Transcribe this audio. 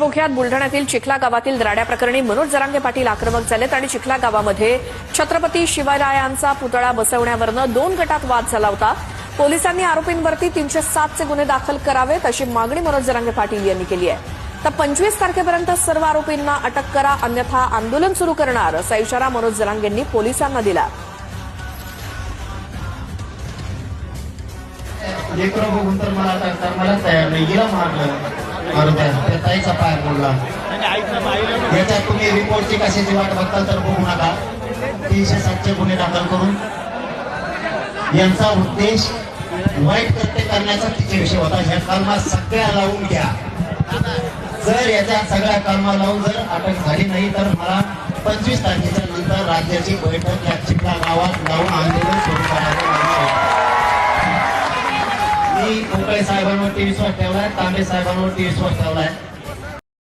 मुख्यात बुलढाण्यातील चिखला गावातील राड्या प्रकरणी मनोज जरांगे पाटील आक्रमक झालेत आणि चिखला गावामध्ये छत्रपती शिवरायांचा पुतळा बसवण्यावरून 2 गटात वाद झाला होता। पोलिसांनी आरोपींवरती 307 चे गुन्हे दाखल करावेत अशी मागणी मनोज जरांगे पाटील यांनी केली आहे। तर 25 तारखेपर्यंत सर्व आरोपींना अटक करा अन्यथा आंदोलन सुरू करणार असा इशारा मनोज जरांगेंनी पोलिसांना दिला। लेकरं बघून तर मला तयार नाही गेला मारलं बरोबर त्या ताईचा पाय मोडला। याच्यात तुम्ही रिपोर्टची कशाची वाट बघताल तर बघू नका। 307 चे गुन्हे दाखल करून यांचा उद्देश वाईट कृत्य करण्याचा तिचे विषय होता। ह्या कलमा सगळ्या लावून घ्या। जर याच्या सगळ्या कलमा लावून जर अटक झाली नाही तर मला 25 तारखेच्या नंतर राज्याची बैठक या चिखला गावात लावून आंदोलन सुरू करायचं। मी कोकळे साहेबांवरती विश्वास ठेवलाय, तांबे साहेबांवरती विश्वास ठेवलाय।